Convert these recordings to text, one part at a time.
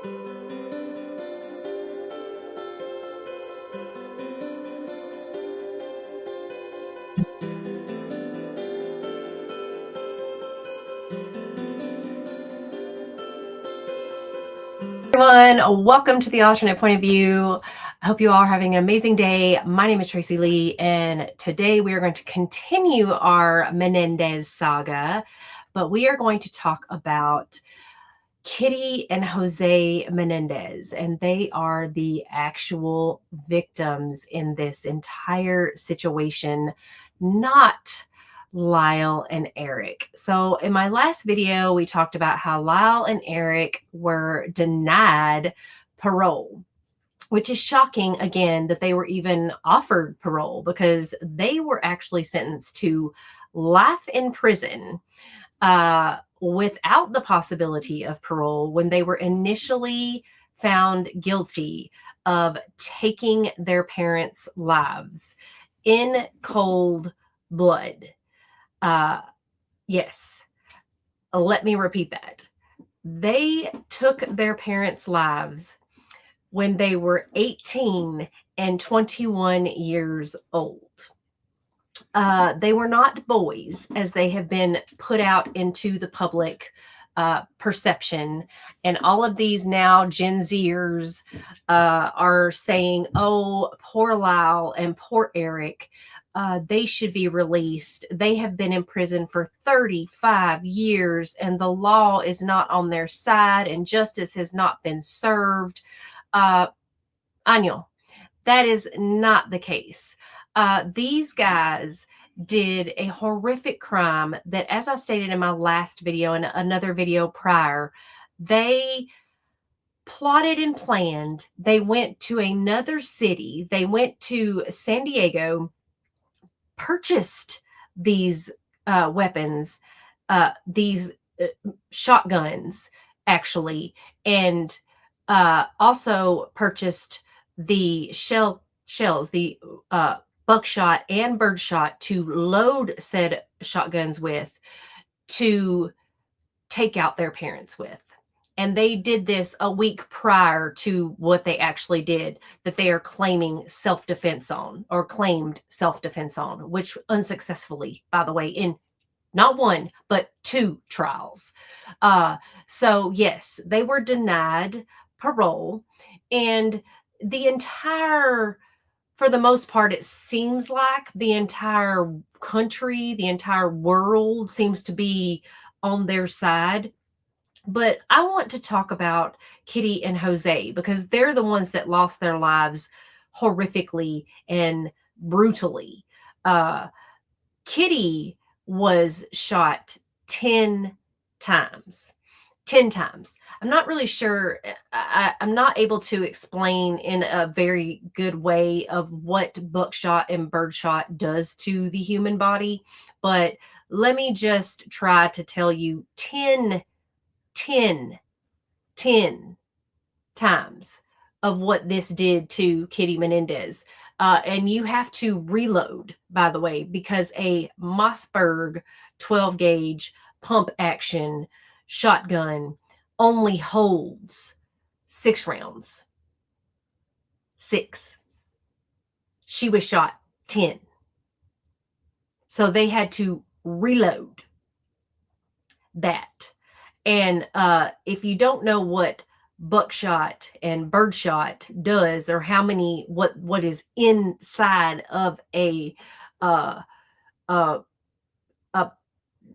Everyone, welcome to the alternate point of view. I hope you all are having an amazing day. My name is Tracy Lee, and today we are going to continue our Menendez saga, but we are going to talk about Kitty and Jose Menendez, and they are the actual victims in this entire situation, not Lyle and Eric. So in my last video, we talked about how Lyle and Eric were denied parole, which is shocking again that they were even offered parole because they were actually sentenced to life in prison without the possibility of parole when they were initially found guilty of taking their parents' lives in cold blood. Yes, let me repeat that. They took their parents' lives when they were 18 and 21 years old. They were not boys, as they have been put out into the public perception. And all of these now Gen Zers are saying, oh, poor Lyle and poor Eric. They should be released. They have been in prison for 35 years and the law is not on their side and justice has not been served. Anya, that is not the case. These guys did a horrific crime that, as I stated in my last video and another video prior, they plotted and planned. They went to another city. They went to San Diego, purchased these weapons, these shotguns, actually, and also purchased the shells, the buckshot and birdshot to load said shotguns with to take out their parents with. And they did this a week prior to what they actually did, that they are claiming self-defense on, or claimed self-defense on, which unsuccessfully, by the way, in not one, but 2 trials. So yes, they were denied parole. And the entire, for the most part, it seems like the entire country, the entire world seems to be on their side. But I want to talk about Kitty and Jose because they're the ones that lost their lives horrifically and brutally. Kitty was shot 10 times. 10 times. I'm not really sure. I'm not able to explain in a very good way of what buckshot and birdshot does to the human body, but let me just try to tell you 10 times of what this did to Kitty Menendez. And you have to reload, by the way, because a Mossberg 12 gauge pump action shotgun only holds 6 rounds. 6. She was shot 10. So they had to reload that. And if you don't know what buckshot and birdshot does, or how many, what is inside of a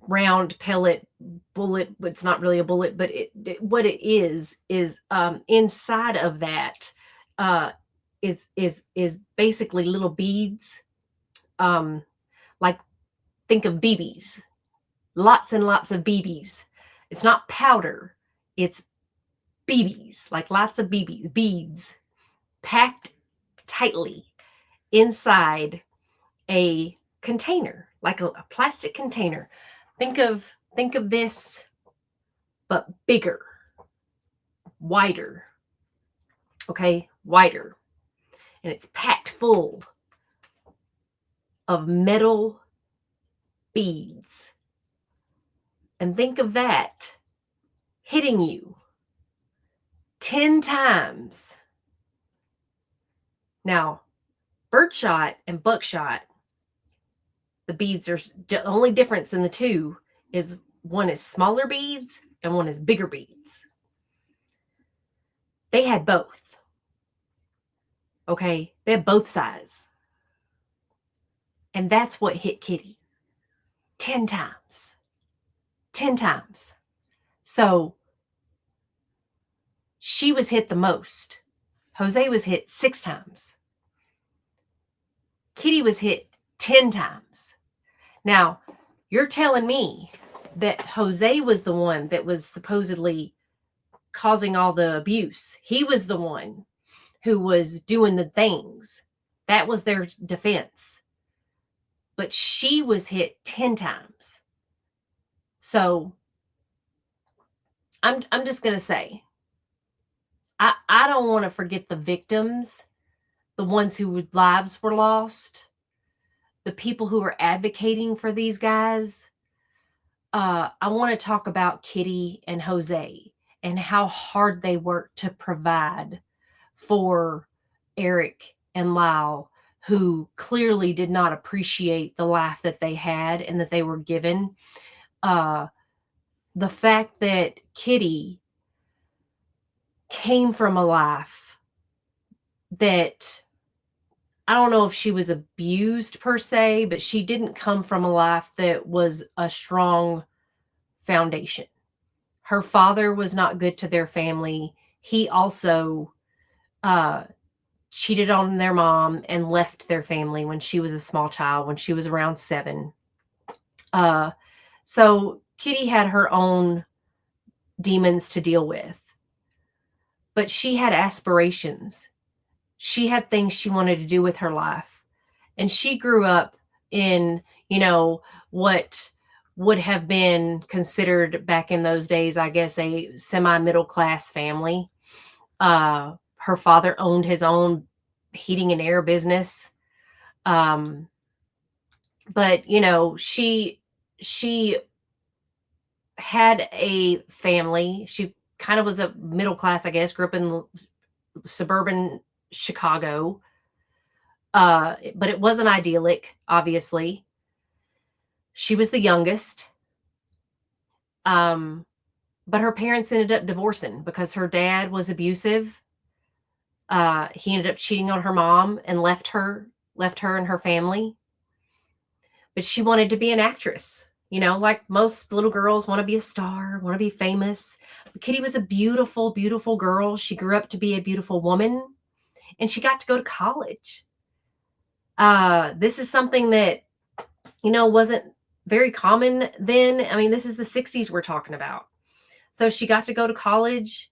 round pellet bullet, but it's not really a bullet, but what it is inside of that is basically little beads, like, think of BBs, lots and lots of BBs. It's not powder, it's BBs, like lots of beads packed tightly inside a container, like a plastic container. Think of this, but bigger, wider. Okay, wider. And it's packed full of metal beads. And think of that hitting you 10 times. Now, birdshot and buckshot, the beads are the only difference in the two is one is smaller beads and one is bigger beads. They had both. Okay, they had both sides. And that's what hit Kitty 10 times. 10 times. So she was hit the most. Jose was hit 6 times. Kitty was hit 10 times. Now, you're telling me that Jose was the one that was supposedly causing all the abuse. He was the one who was doing the things. That was their defense. But she was hit 10 times. So I'm just going to say, I don't want to forget the victims, the ones whose lives were lost, the people who are advocating for these guys. I want to talk about Kitty and Jose and how hard they worked to provide for Eric and Lyle, who clearly did not appreciate the life that they had and that they were given. The fact that Kitty came from a life that, I don't know if she was abused per se, but she didn't come from a life that was a strong foundation. Her father was not good to their family. He also cheated on their mom and left their family when she was a small child, when she was around 7. So Kitty had her own demons to deal with, but she had aspirations. She had things she wanted to do with her life. And she grew up in, what would have been considered back in those days, I guess, a semi-middle class family. Her father owned his own heating and air business. But, she had a family. She kind of was a middle class, I guess, grew up in suburban Chicago. But it wasn't idyllic, obviously. She was the youngest. But her parents ended up divorcing because her dad was abusive. He ended up cheating on her mom and left her and her family. But she wanted to be an actress. Like most little girls want to be a star, want to be famous. But Kitty was a beautiful, beautiful girl. She grew up to be a beautiful woman, and she got to go to college. This is something that, wasn't very common then. I mean, this is the 60s we're talking about. So she got to go to college.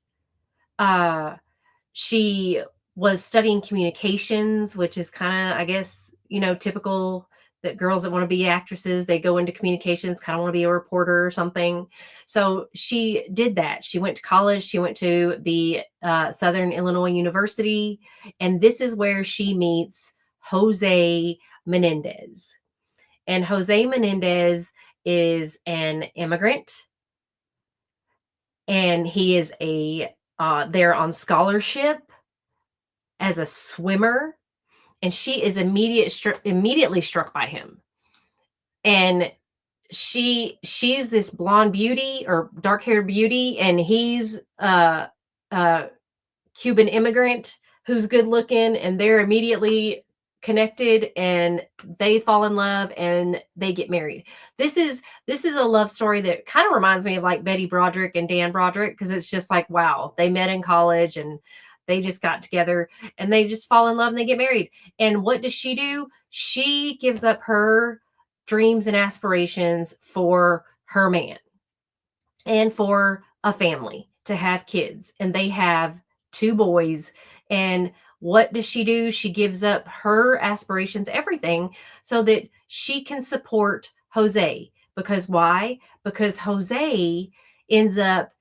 She was studying communications, which is kind of, I guess, typical that girls that want to be actresses, they go into communications, kind of want to be a reporter or something. So she did that. She went to college. She went to the Southern Illinois University. And this is where she meets Jose Menendez. And Jose Menendez is an immigrant. And he is there on scholarship as a swimmer. And she is immediately struck by him. And she's this blonde beauty or dark-haired beauty, and he's a Cuban immigrant who's good looking, and they're immediately connected, and they fall in love and they get married. This is a love story that kind of reminds me of like Betty Broderick and Dan Broderick, because it's just like, wow, they met in college and they just got together and they just fall in love and they get married. And what does she do? She gives up her dreams and aspirations for her man and for a family to have kids. And they have 2 boys. And what does she do? She gives up her aspirations, everything, so that she can support Jose. Because why? Because Jose ends up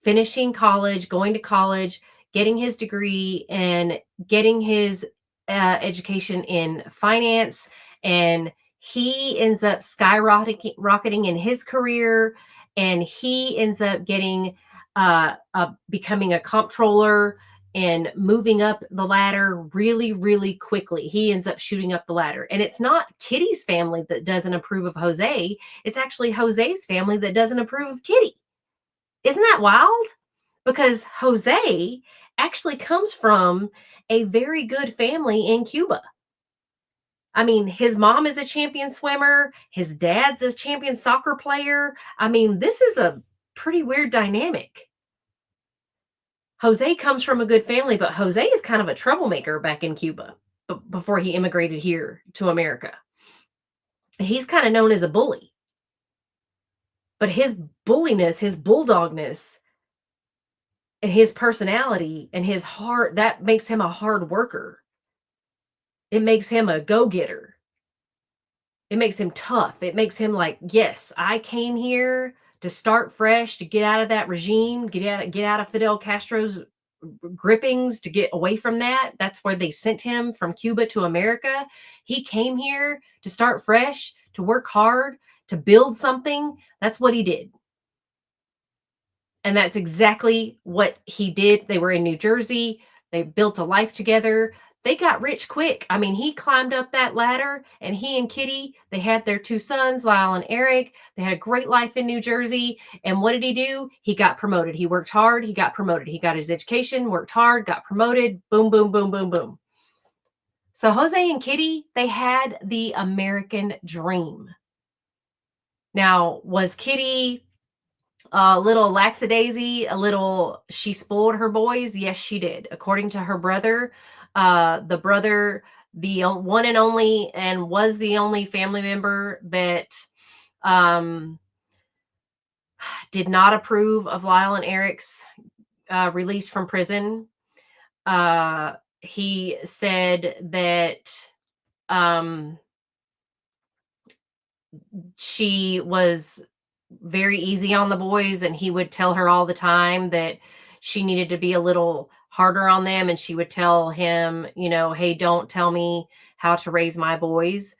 finishing college, going to college, getting his degree, and getting his education in finance. And he ends up rocketing in his career. And he ends up getting becoming a comptroller and moving up the ladder really, really quickly. He ends up shooting up the ladder. And it's not Kitty's family that doesn't approve of Jose. It's actually Jose's family that doesn't approve of Kitty. Isn't that wild? Because Jose actually comes from a very good family in Cuba. I mean, his mom is a champion swimmer, his dad's a champion soccer player. I mean, this is a pretty weird dynamic. Jose comes from a good family, but Jose is kind of a troublemaker back in Cuba before he immigrated here to America. He's kind of known as a bully. But his bulliness, his bulldogness, and his personality and his heart, that makes him a hard worker. It makes him a go-getter. It makes him tough. It makes him like, yes, I came here to start fresh, to get out of that regime, get out of Fidel Castro's grippings, to get away from that. That's where they sent him from Cuba to America. He came here to start fresh, to work hard, to build something. That's what he did. And that's exactly what he did. They were in New Jersey. They built a life together. They got rich quick. I mean, he climbed up that ladder, and he and Kitty, they had their two sons, Lyle and Eric. They had a great life in New Jersey. And what did he do? He got promoted. He worked hard. He got promoted. He got his education, worked hard, got promoted. Boom, boom, boom, boom, boom. So Jose and Kitty, they had the American dream. Now, was Kitty a little lackadaisy, she spoiled her boys? Yes, she did. According to her brother, the brother, the one and only, and was the only family member that did not approve of Lyle and Eric's release from prison. He said that she was very easy on the boys, and he would tell her all the time that she needed to be a little harder on them, and she would tell him, hey, don't tell me how to raise my boys.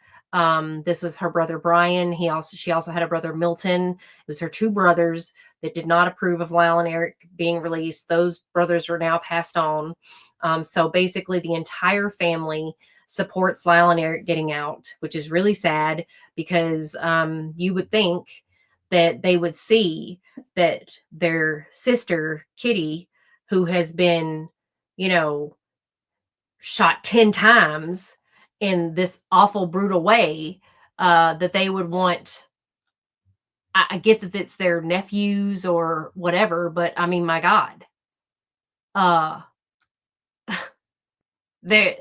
This was her brother Brian. She also had a brother Milton. It was her two brothers that did not approve of Lyle and Eric being released. Those brothers are now passed on. So basically the entire family supports Lyle and Eric getting out, which is really sad, because you would think that they would see that their sister, Kitty, who has been, shot 10 times in this awful, brutal way, that they would want. I get that it's their nephews or whatever, but I mean, my God. They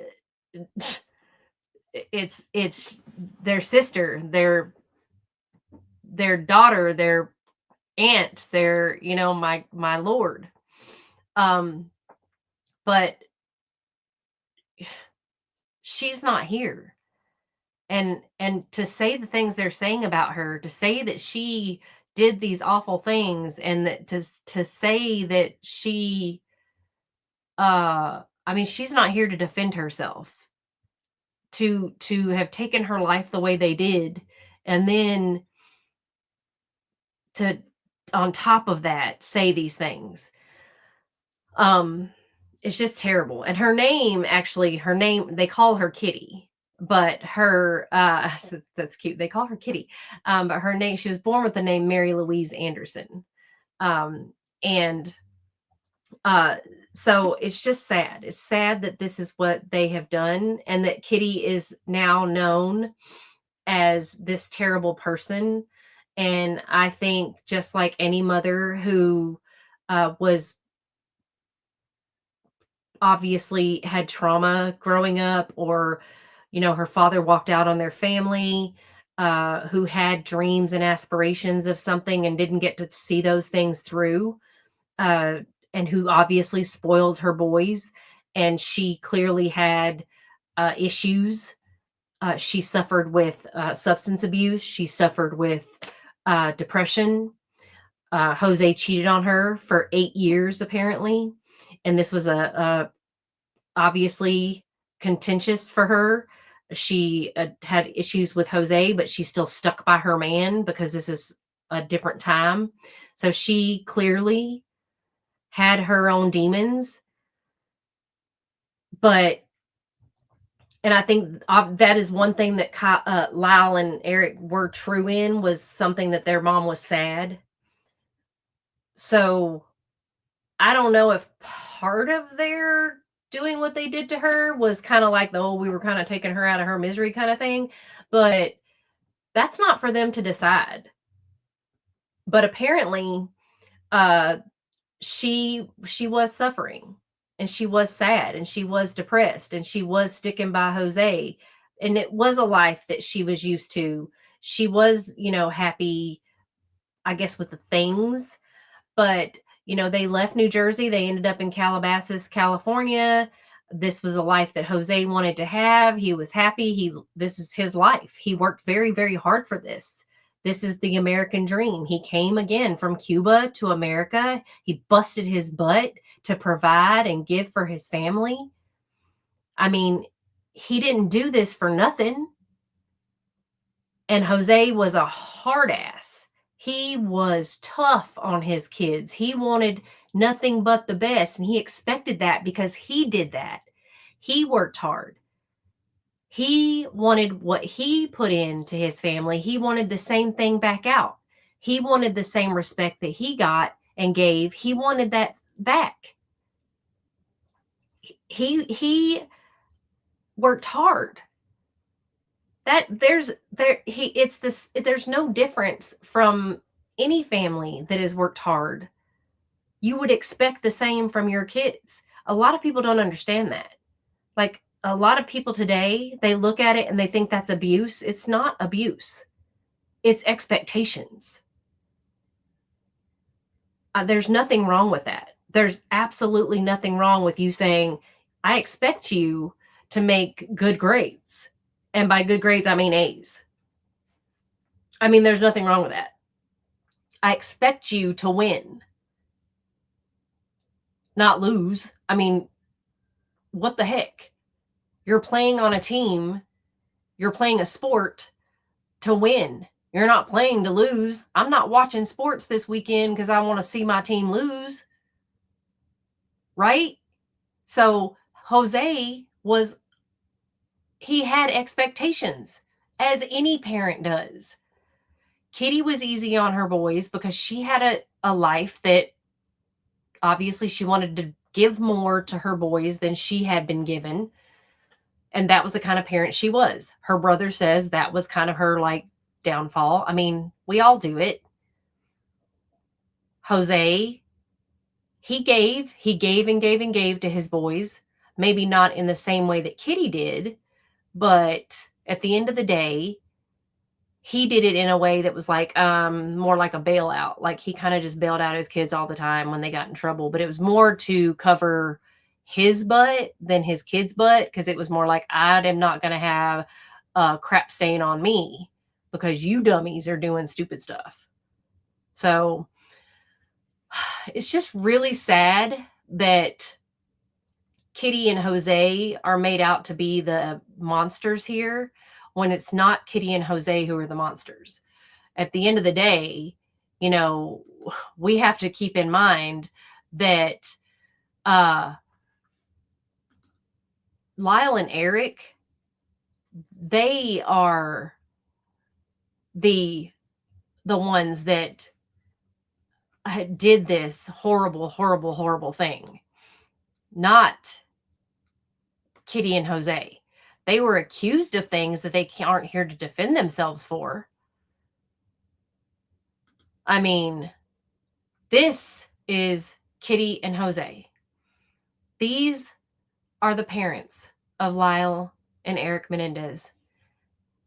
it's their sister, their daughter, their aunt, their, my Lord. But she's not here. And to say the things they're saying about her, to say that she did these awful things, and that to say that she I mean, she's not here to defend herself. To have taken her life the way they did, and then to, on top of that, say these things. It's just terrible. And her name, they call her Kitty, but her that's cute. They call her Kitty. But her name, she was born with the name Mary Louise Anderson. And so it's just sad. It's sad that this is what they have done, and that Kitty is now known as this terrible person. And I think, just like any mother who was obviously had trauma growing up, or her father walked out on their family, who had dreams and aspirations of something and didn't get to see those things through, and who obviously spoiled her boys, and she clearly had issues. She suffered with substance abuse. She suffered with depression. Jose cheated on her for 8 years, apparently. And this was a obviously contentious for her. She had issues with Jose, but she still stuck by her man, because this is a different time. So she clearly had her own demons, but and I think that is one thing that Lyle and Eric were true in, was something that their mom was sad. So I don't know if part of their doing what they did to her was kind of like the, oh, we were kind of taking her out of her misery kind of thing, but that's not for them to decide. But apparently, uh, she was suffering, and she was sad, and she was depressed, and she was sticking by Jose, and it was a life that she was used to. She was, happy, I guess, with the things, but they left New Jersey, they ended up in Calabasas, California. This was a life that Jose wanted to have. He was happy. This is his life. He worked very, very hard for this. This is the American dream. He came again from Cuba to America. He busted his butt to provide and give for his family. I mean, he didn't do this for nothing. And Jose was a hard ass. He was tough on his kids. He wanted nothing but the best, and he expected that because he did that. He worked hard. He wanted what he put into his family. He wanted the same thing back out. He wanted the same respect that he got and gave. He wanted that back. He worked hard. That there's no difference from any family that has worked hard. You would expect the same from your kids. A lot of people don't understand that. Like, a lot of people today, they look at it and they think that's abuse. It's not abuse. It's expectations. There's nothing wrong with that. There's absolutely nothing wrong with you saying, I expect you to make good grades. And by good grades, I mean A's. I mean, there's nothing wrong with that. I expect you to win, not lose. I mean, what the heck? You're playing on a team, you're playing a sport to win. You're not playing to lose. I'm not watching sports this weekend because I want to see my team lose. Right? So Jose he had expectations, as any parent does. Kitty was easy on her boys because she had a life that obviously she wanted to give more to her boys than she had been given. And that was the kind of parent she was. Her brother says that was kind of her like downfall. I mean, we all do it. Jose, he gave and gave and gave to his boys. Maybe not in the same way that Kitty did, but at the end of the day, he did it in a way that was like more like a bailout. Like, he kind of just bailed out his kids all the time when they got in trouble, but it was more to cover his butt than his kids' butt, because it was more like, I am not going to have a crap stain on me because you dummies are doing stupid stuff. So it's just really sad that Kitty and Jose are made out to be the monsters here, when it's not Kitty and Jose who are the monsters. At the end of the day, we have to keep in mind that Lyle and Eric, they are the ones that did this horrible, horrible, horrible thing, not Kitty and Jose. They were accused of things that they aren't here to defend themselves for. I mean, this is Kitty and Jose. These are the parents of Lyle and Eric Menendez.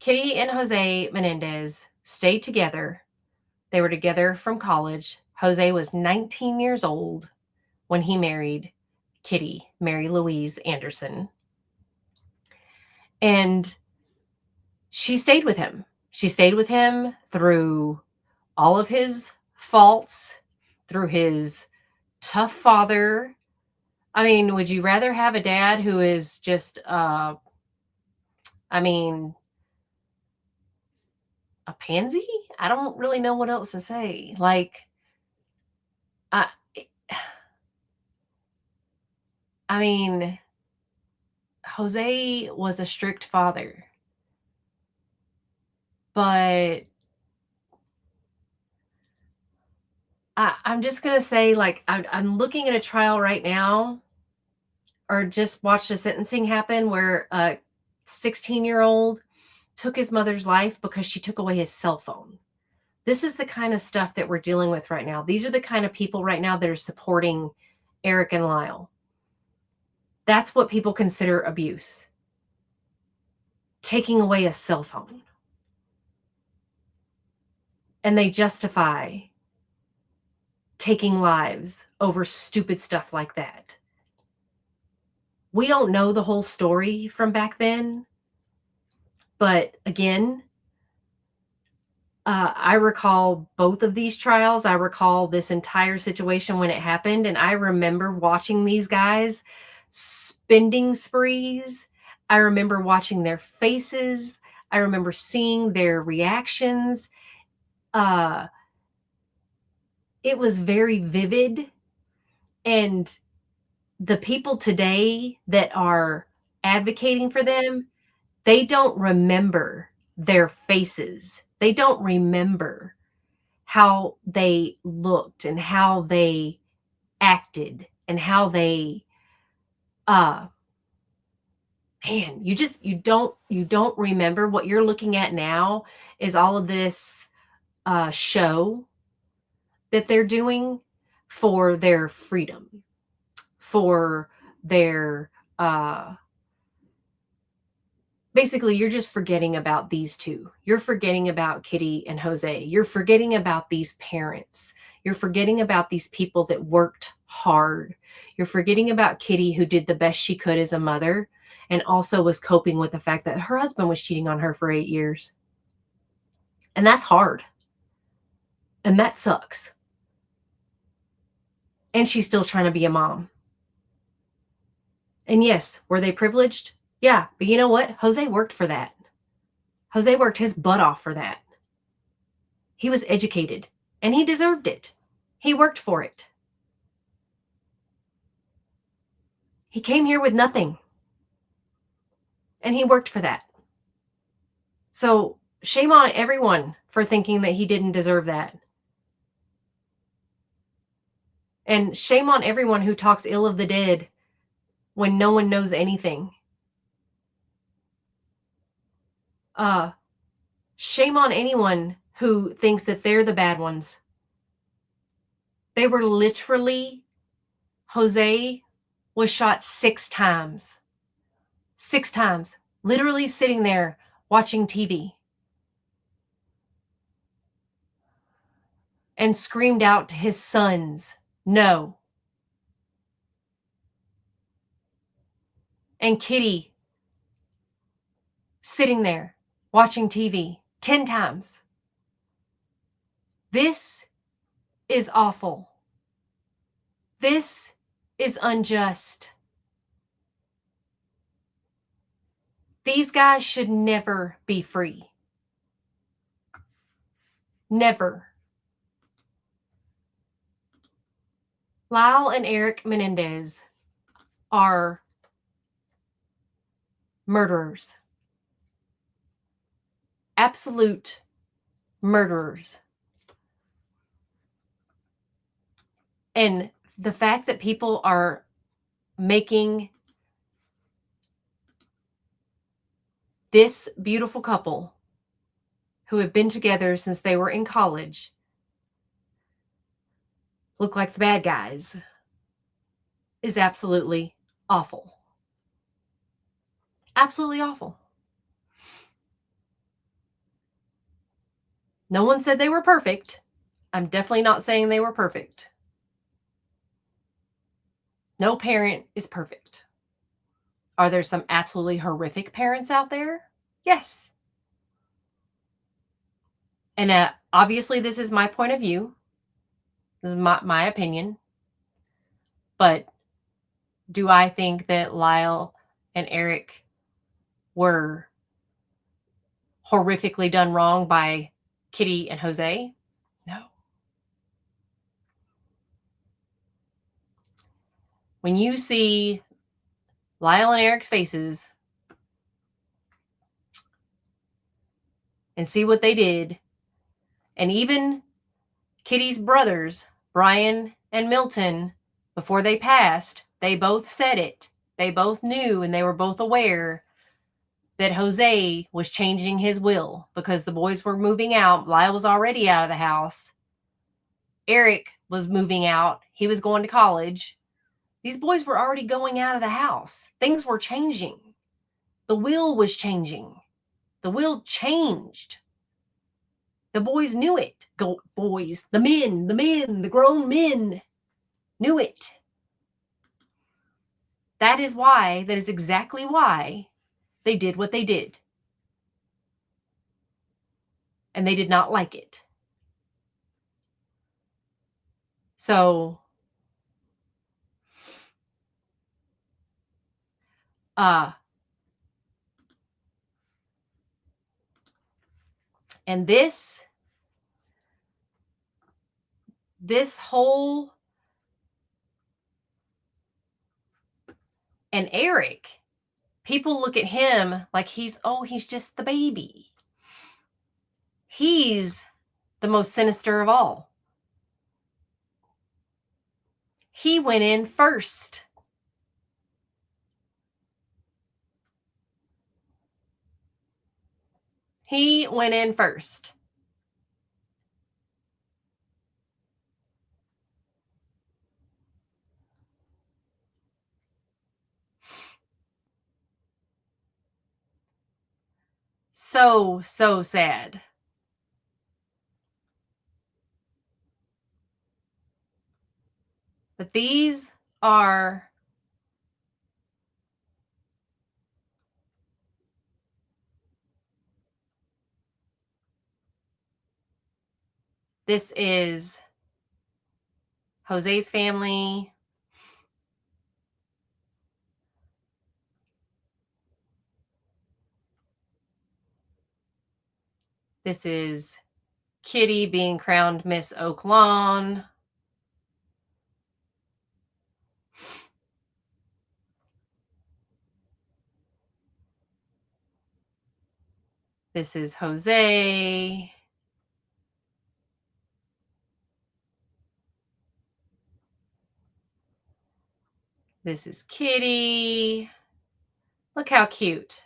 Kitty and Jose Menendez stayed together. They were together from college. Jose was 19 years old when he married Kitty, Mary Louise Anderson. And she stayed with him. She stayed with him through all of his faults, through his tough father. I mean, would you rather have a dad who is just, I mean, a pansy? I don't really know what else to say. Like, I, I mean, Jose was a strict father, but I'm just gonna say, like, I'm looking at a trial right now, or just watched a sentencing happen where a 16-year-old took his mother's life because she took away his cell phone. This is the kind of stuff that we're dealing with right now. These are the kind of people right now that are supporting Eric and Lyle. That's what people consider abuse. Taking away a cell phone. And they justify taking lives over stupid stuff like that. We don't know the whole story from back then, but again, I recall both of these trials. I recall this entire situation when it happened, and I remember watching these guys spending sprees. I remember watching their faces. I remember seeing their reactions. Uh, it was very vivid, and the people today that are advocating for them, they don't remember their faces. They don't remember how they looked and how they acted and how they uh man, you don't remember. What you're looking at now is all of this show that they're doing for their freedom, for their basically, you're just forgetting about these two. You're forgetting about Kitty and Jose. You're forgetting about these parents. You're forgetting about these people that worked hard. You're forgetting about Kitty, who did the best she could as a mother and also was coping with the fact that her husband was cheating on her for 8 years. And that's hard. And that sucks. And she's still trying to be a mom. And yes, were they privileged? Yeah. But you know what? Jose worked for that. Jose worked his butt off for that. He was educated and he deserved it. He worked for it. He came here with nothing and he worked for that. So shame on everyone for thinking that he didn't deserve that. And shame on everyone who talks ill of the dead when no one knows anything. Uh, Shame on anyone who thinks that they're the bad ones. They were literally, Jose was shot 6 times. 6 times. Literally sitting there watching TV. And screamed out to his sons, no. And Kitty sitting there watching TV 10 times. This is awful. This is unjust. These guys should never be free. Never. Lyle and Eric Menendez are murderers. Absolute murderers. And the fact that people are making this beautiful couple who have been together since they were in college look like the bad guys is absolutely awful. Absolutely awful. No one said they were perfect. I'm definitely not saying they were perfect. No parent is perfect. Are there some absolutely horrific parents out there? Yes. And obviously, this is my point of view. This is my opinion. But do I think that Lyle and Eric were horrifically done wrong by Kitty and Jose? No. When you see Lyle and Eric's faces and see what they did. And even Kitty's brothers, Brian and Milton, before they passed, they both said it. They both knew and they were both aware that Jose was changing his will because the boys were moving out. Lyle was already out of the house. Eric was moving out. He was going to college. These boys were already going out of the house. Things were changing. The will was changing. The will changed. The boys knew it. Boys, the men, the grown men knew it. That is exactly why they did what they did. And they did not like it. So, and this whole, and Eric, people look at him like he's just the baby. He's the most sinister of all. He went in first. He went in first. So sad. But these are this is Jose's family. This is Kitty being crowned Miss Oak Lawn. This is Jose. This is Kitty. Look how cute.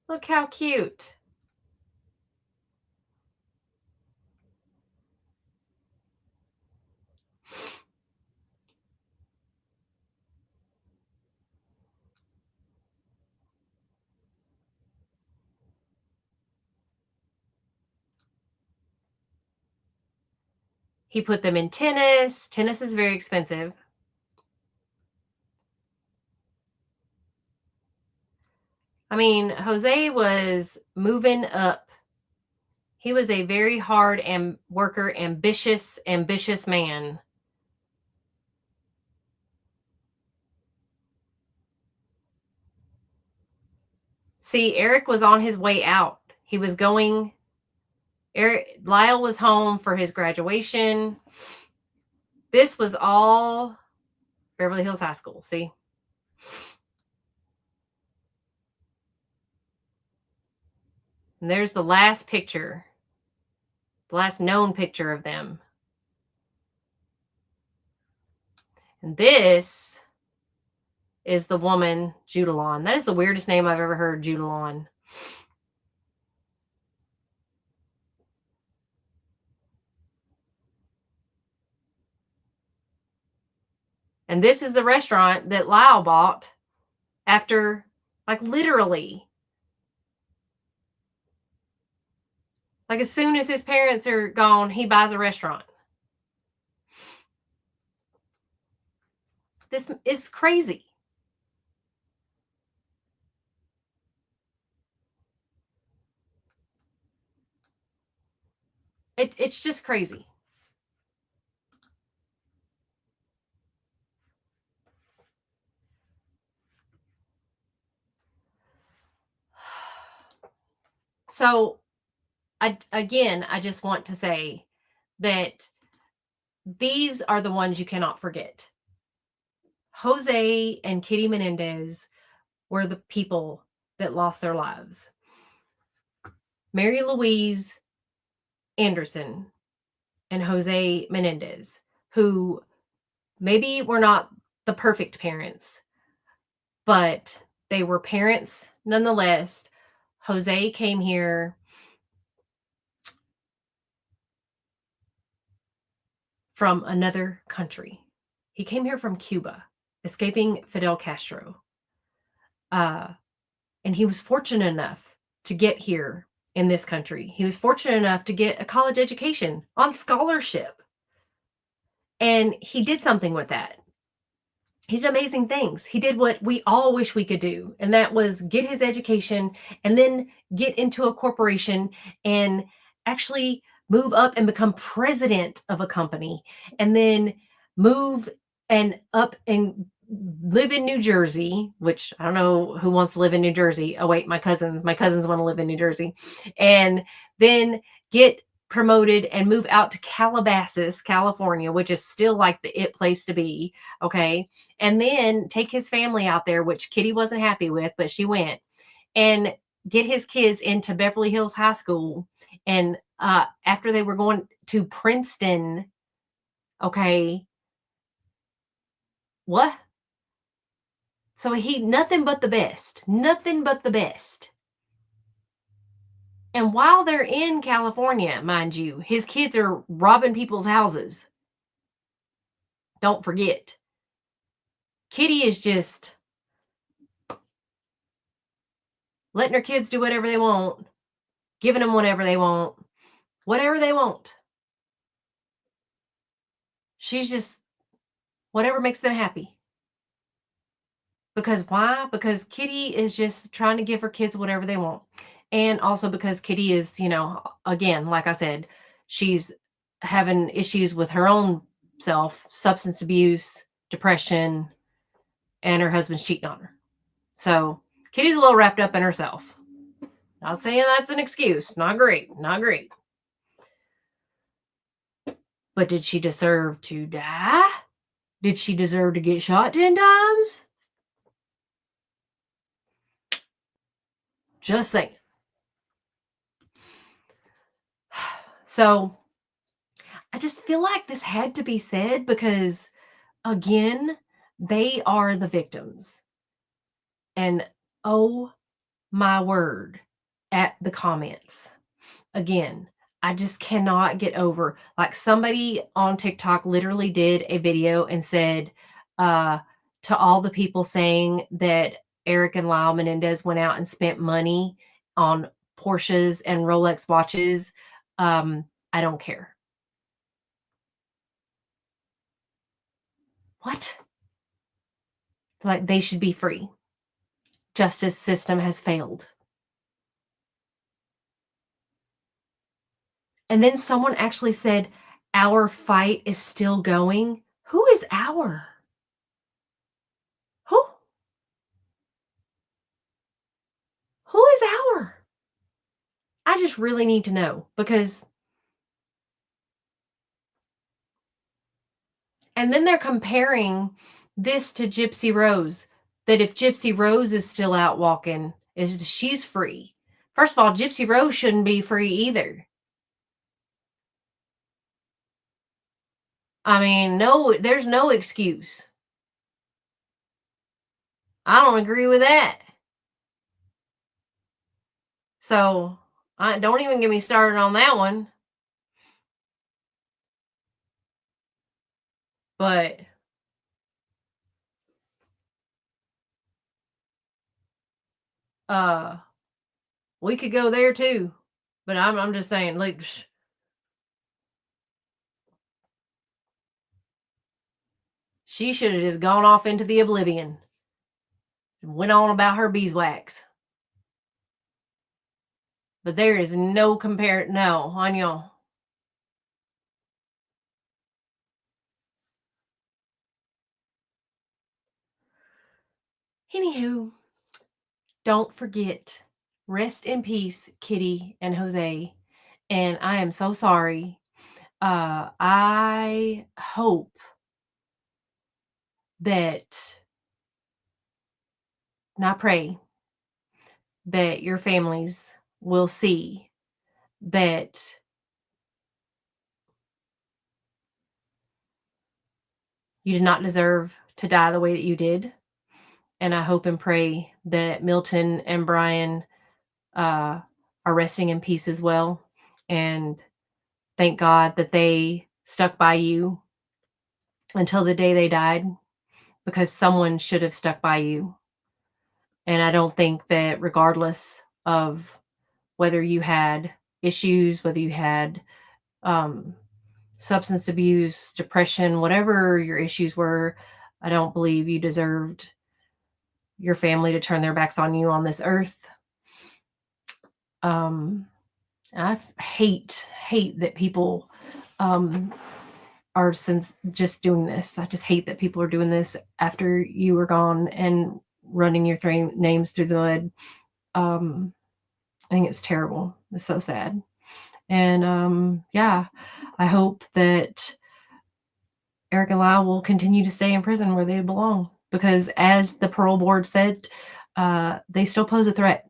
Look how cute. He put them in tennis. Tennis is very expensive. I mean, Jose was moving up. He was a very hard and worker, ambitious man. See, Eric was on his way out. He was going. Lyle was home for his graduation. This was all Beverly Hills High School. See? And there's the last picture, the last known picture of them. And this is the woman, Judalon. That is the weirdest name I've ever heard, Judalon. And this is the restaurant that Lyle bought after, like, literally. Like, as soon as his parents are gone, he buys a restaurant. This is crazy. It's just crazy. So, I just want to say that these are the ones you cannot forget. Jose and Kitty Menendez were the people that lost their lives. Mary Louise Anderson and Jose Menendez, who maybe were not the perfect parents, but they were parents nonetheless. Jose came here from another country. He came here from Cuba, escaping Fidel Castro. And he was fortunate enough to get here in this country. He was fortunate enough to get a college education on scholarship. And he did something with that. He did amazing things. He did what we all wish we could do, and that was get his education and then get into a corporation and actually move up and become president of a company, and then move and up and live in New Jersey, which I don't know who wants to live in New Jersey. Oh wait, my cousins want to live in New Jersey. And then get promoted and move out to Calabasas, California, which is still like the it place to be. Okay. And then take his family out there, which Kitty wasn't happy with, but she went, and get his kids into Beverly Hills High School. And after they were going to Princeton, okay, what? So he, nothing but the best, nothing but the best. And while they're in California, mind you, his kids are robbing people's houses. Don't forget. Kitty is just letting her kids do whatever they want, giving them whatever they want, whatever they want. She's just whatever makes them happy. Because why? Because Kitty is just trying to give her kids whatever they want. And also because Kitty is, again, like I said, she's having issues with her own self, substance abuse, depression, and her husband's cheating on her. So Kitty's a little wrapped up in herself. Not saying that's an excuse. Not great. Not great. But did she deserve to die? Did she deserve to get shot 10 times? Just saying. So I just feel like this had to be said because, again, they are the victims. And oh my word, at the comments. Again, I just cannot get over. Like somebody on TikTok literally did a video and said to all the people saying that Eric and Lyle Menendez went out and spent money on Porsches and Rolex watches, I don't care. What? Like they should be free. Justice system has failed. And then someone actually said, our fight is still going. Who is our? Who? Who is our? I just really need to know because. And then they're comparing this to Gypsy Rose. That if Gypsy Rose is still out walking, she's free. First of all, Gypsy Rose shouldn't be free either. I mean, no, there's no excuse. I don't agree with that. So, don't even get me started on that one. But we could go there too. But I'm just saying, like, she should have just gone off into the oblivion and went on about her beeswax. But there is no no, on y'all. Anywho, don't forget, rest in peace, Kitty and Jose. And I am so sorry I hope that, and I pray that your families will see that you did not deserve to die the way that you did. And I hope and pray that Milton and Brian uh, are resting in peace as well. And thank God that they stuck by you until the day they died, because someone should have stuck by you. And I don't think that, regardless of whether you had issues, whether you had um, substance abuse, depression, whatever your issues were, I don't believe you deserved your family to turn their backs on you on this earth. Um, I hate that people um, are since just doing this. I just hate that people are doing this after you were gone and running your names through the mud. I think it's terrible. It's so sad. And yeah, I hope that Eric and Lyle will continue to stay in prison where they belong, because, as the parole board said, they still pose a threat.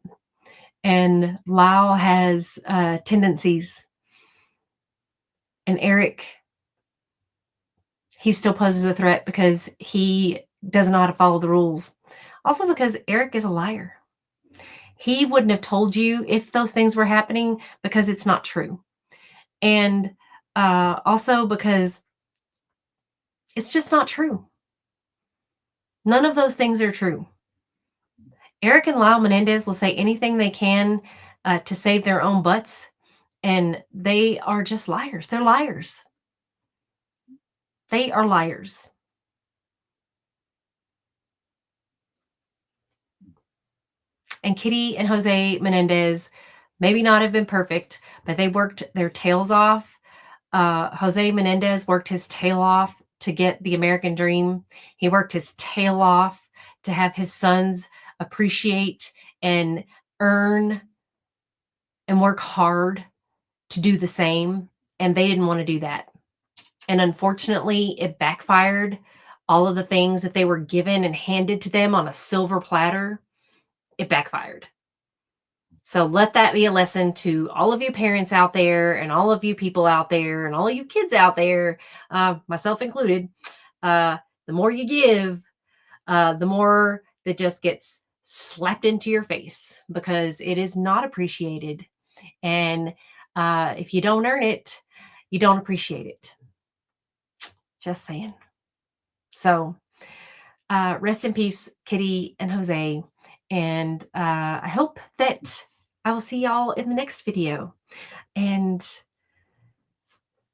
And Lyle has tendencies, and Eric, he still poses a threat because he doesn't know how to follow the rules. Also, because Eric is a liar. He wouldn't have told you if those things were happening, because it's not true. And also because it's just not true. None of those things are true. Eric and Lyle Menendez will say anything they can to save their own butts, and they are just liars. They're liars. They are liars. And Kitty and Jose Menendez maybe not have been perfect, but they worked their tails off. Jose Menendez worked his tail off to get the American dream. He worked his tail off to have his sons appreciate and earn and work hard to do the same. And they didn't want to do that. And unfortunately, it backfired. All of the things that they were given and handed to them on a silver platter, it backfired. So let that be a lesson to all of you parents out there, and all of you people out there, and all of you kids out there, myself included. The more you give, the more that just gets slapped into your face, because it is not appreciated. And if you don't earn it, you don't appreciate it. Just saying. So rest in peace, Kitty and Jose. And I hope that I will see y'all in the next video. And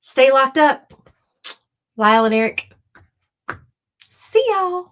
stay locked up. Lyle and Eric, see y'all.